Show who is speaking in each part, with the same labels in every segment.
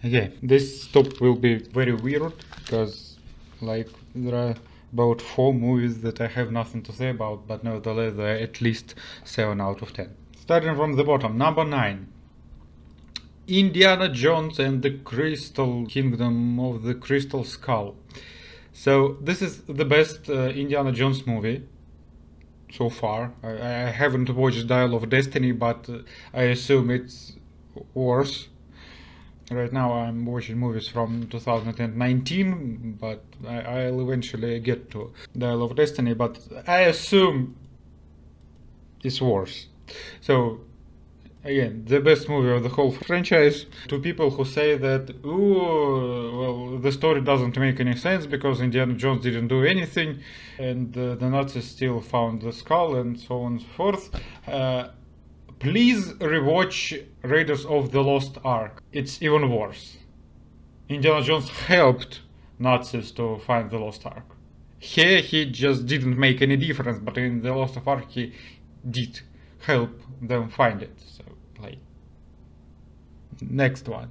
Speaker 1: Okay, this stop will be very weird because like there are about 4 movies that I have nothing to say about, but nevertheless they're at least 7 out of 10. Starting from the bottom, number 9. Indiana Jones and the Crystal Kingdom of the Crystal Skull. So this is the best Indiana Jones movie so far. I haven't watched Dial of Destiny, but I assume it's worse. Right now I'm watching movies from 2019, but I'll eventually get to Dial of Destiny, but I assume it's worse. So again, the best movie of the whole franchise. To people who say that, ooh, well, the story doesn't make any sense because Indiana Jones didn't do anything and the Nazis still found the skull and so on and so forth. Please rewatch Raiders of the Lost Ark. It's even worse. Indiana Jones helped Nazis to find the Lost Ark. Here he just didn't make any difference, but in the Lost Ark he did help them find it. So, like, next one.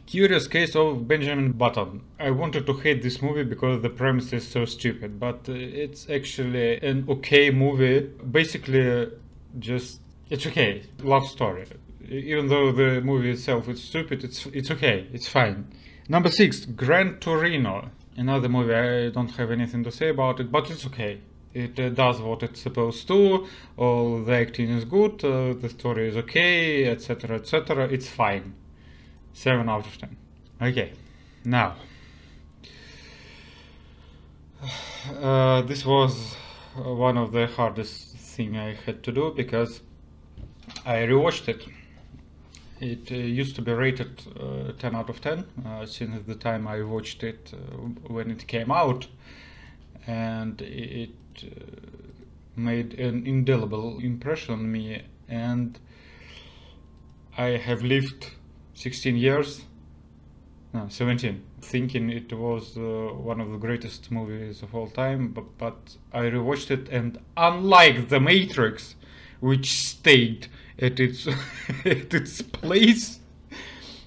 Speaker 1: Curious Case of Benjamin Button. I wanted to hate this movie because the premise is so stupid, but it's actually an okay movie. Basically, just it's okay. Love story. Even though the movie itself is stupid, it's okay. It's fine. Number 6, Gran Torino. Another movie I don't have anything to say about it, but it's okay. It does what it's supposed to. All the acting is good. The story is okay, etc., etc. It's fine. 7 out of 10. Okay. Now, this was one of the hardest thing I had to do because I rewatched it. It used to be rated 10 out of 10 since the time I watched it when it came out, and it made an indelible impression on me, and I have lived 16 years, no, 17, thinking it was one of the greatest movies of all time, but I rewatched it, and unlike The Matrix, which stayed at its at its place,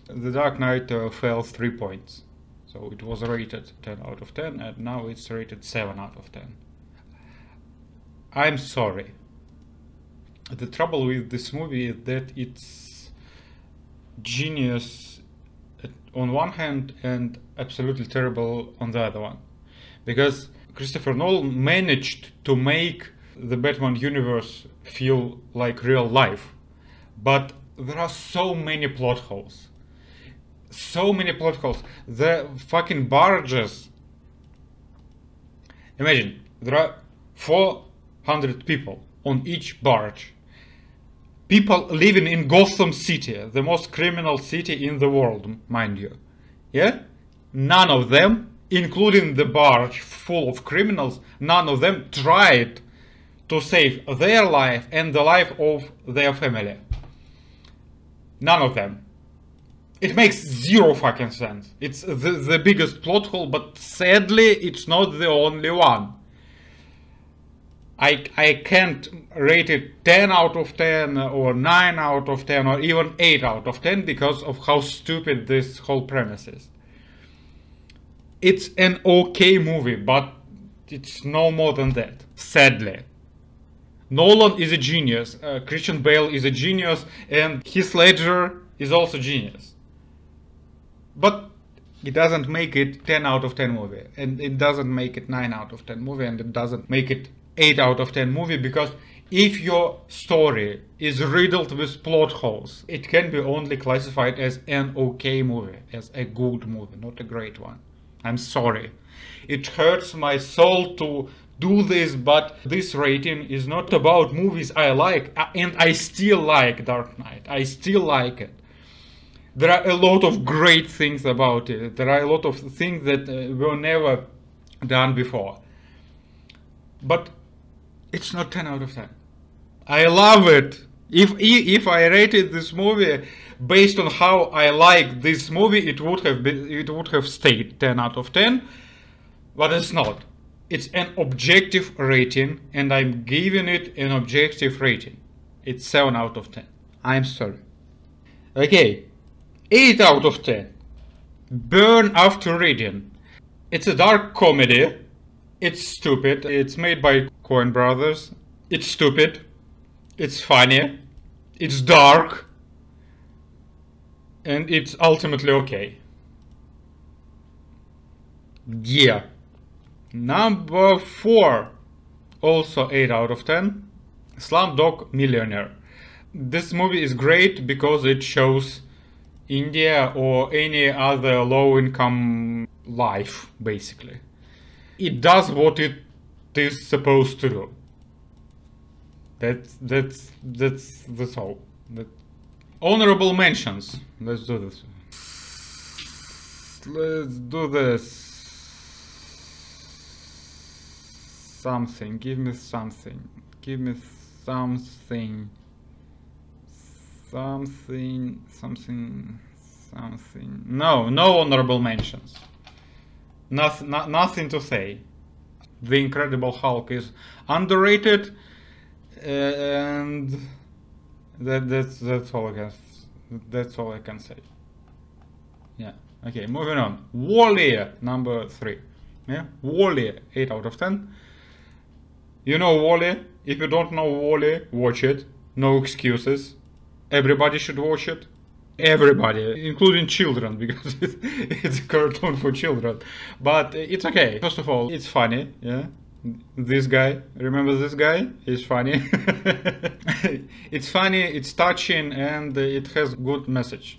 Speaker 1: The Dark Knight fell 3 points. So it was rated 10 out of 10 and now it's rated 7 out of 10. I'm sorry. The trouble with this movie is that it's genius on one hand and absolutely terrible on the other one. Because Christopher Nolan managed to make the Batman universe feel like real life, but there are so many plot holes. So many plot holes. The fucking barges. Imagine, there are 400 people on each barge. People living in Gotham City, the most criminal city in the world, mind you. Yeah? None of them, including the barge full of criminals, none of them tried to save their life and the life of their family. None of them. It makes zero fucking sense. It's the biggest plot hole, but sadly it's not the only one. I can't rate it 10 out of 10 or 9 out of 10 or even 8 out of 10 because of how stupid this whole premise is. It's an okay movie, but it's no more than that, sadly. Nolan is a genius, Christian Bale is a genius, and Heath Ledger is also genius. But it doesn't make it 10 out of 10 movie, and it doesn't make it 9 out of 10 movie, and it doesn't make it 8 out of 10 movie, because if your story is riddled with plot holes, it can be only classified as an okay movie, as a good movie, not a great one. I'm sorry. It hurts my soul to do this, but this rating is not about movies I like, and I still like Dark Knight. I still like it. There are a lot of great things about it. There are a lot of things that were never done before. But it's not 10 out of 10. I love it. If I rated this movie based on how I like this movie, it would have stayed 10 out of 10, but it's not. It's an objective rating, and I'm giving it an objective rating. It's 7 out of 10. I'm sorry. Okay, 8 out of 10. Burn after reading. It's a dark comedy. It's stupid. It's made by Coen Brothers. It's stupid. It's funny. It's dark. And it's ultimately okay. Yeah. Number 4. Also 8 out of 10. Slumdog Millionaire. This movie is great because it shows India or any other low-income life, basically. It does what it is supposed to do. That's all. Honorable mentions. Let's do this. Something. Give me something. Give me something. Something. No honorable mentions. Nothing to say. The Incredible Hulk is underrated, and that's all I guess. That's all I can say. Yeah. Okay. Moving on. Wall-E, number 3. Yeah. Wall-E, 8 out of 10. You know Wall-E? If you don't know Wall-E, watch it. No excuses. Everybody should watch it. Everybody, including children, because it's a cartoon for children. But it's okay. First of all, it's funny. Yeah. This guy, remember this guy? He's funny. It's funny, it's touching, and it has good message.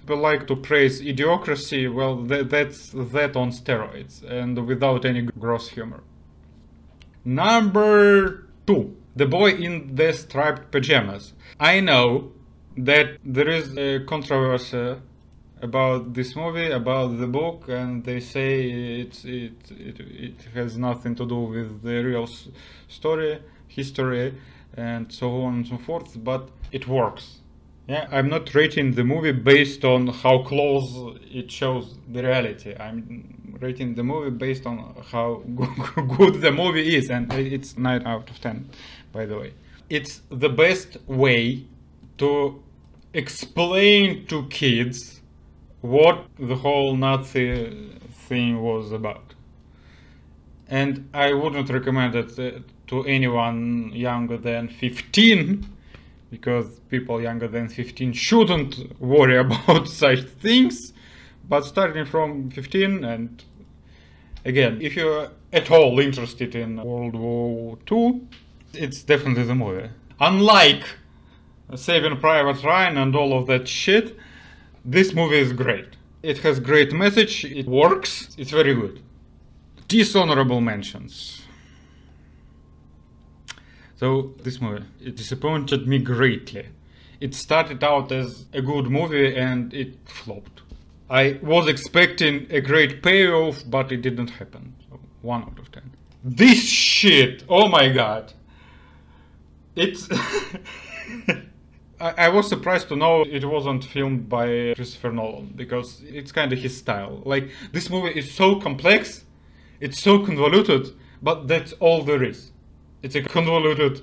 Speaker 1: People like to praise idiocracy. Well, that's that on steroids and without any gross humor. Number 2. The Boy in the Striped Pajamas. I know that there is a controversy about this movie, about the book, and they say it has nothing to do with the real story, history, and so on and so forth, but it works. Yeah, I'm not rating the movie based on how close it shows the reality. I'm rating the movie based on how good the movie is, and it's 9 out of 10, by the way. It's the best way to explain to kids what the whole Nazi thing was about. And I wouldn't recommend it to anyone younger than 15, because people younger than 15 shouldn't worry about such things. But starting from 15, and again, if you're at all interested in World War II, it's definitely the movie. Unlike Saving Private Ryan and all of that shit, this movie is great. It has great message, it works, it's very good. Dishonorable mentions. So this movie, it disappointed me greatly. It started out as a good movie and it flopped. I was expecting a great payoff, but it didn't happen. So 1 out of 10. This shit, oh my god. It's... I was surprised to know it wasn't filmed by Christopher Nolan, because it's kind of his style. Like, this movie is so complex, it's so convoluted, but that's all there is. It's a convoluted,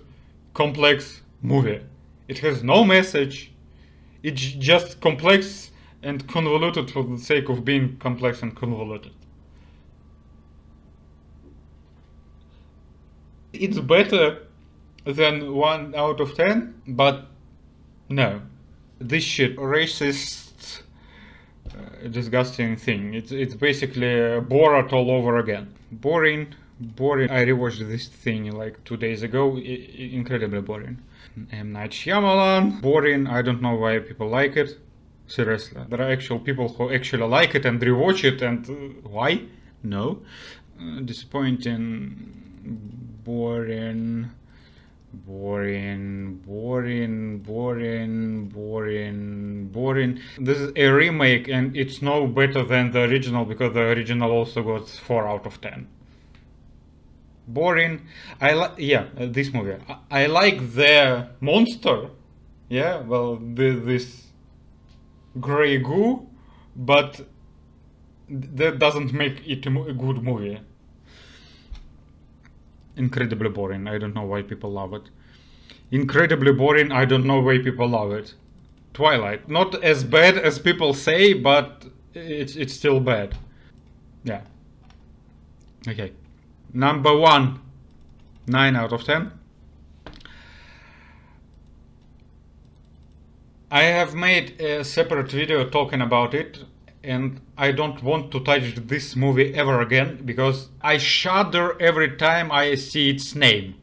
Speaker 1: complex movie. It has no message. It's just complex and convoluted for the sake of being complex and convoluted. It's better than 1 out of 10, but no. This shit, racist, disgusting thing. It's basically Borat all over again. Boring. I rewatched this thing like 2 days ago. Incredibly boring. M. Night Shyamalan. Boring. I don't know why people like it. Seriously. There are actual people who actually like it and rewatch it, and why? No. Disappointing. Boring. This is a remake, and it's no better than the original, because the original also got 4 out of 10. Boring. This movie. I like the monster. Yeah, well, this grey goo, but that doesn't make it a good movie. Incredibly boring. I don't know why people love it. Incredibly boring. I don't know why people love it. Twilight. Not as bad as people say, but it's still bad. Yeah. Okay. Number 1, 9 out of 10. I have made a separate video talking about it, and I don't want to touch this movie ever again because I shudder every time I see its name.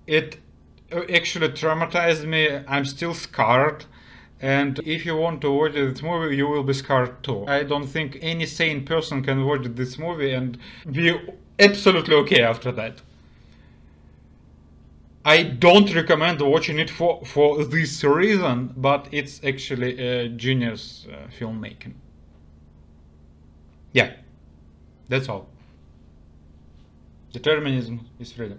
Speaker 1: It actually traumatized me. I'm still scarred, and if you want to watch this movie, you will be scarred too. I don't think any sane person can watch this movie and be absolutely okay after that. I don't recommend watching it for this reason, but it's actually a genius filmmaking. Yeah, that's all. Determinism is freedom.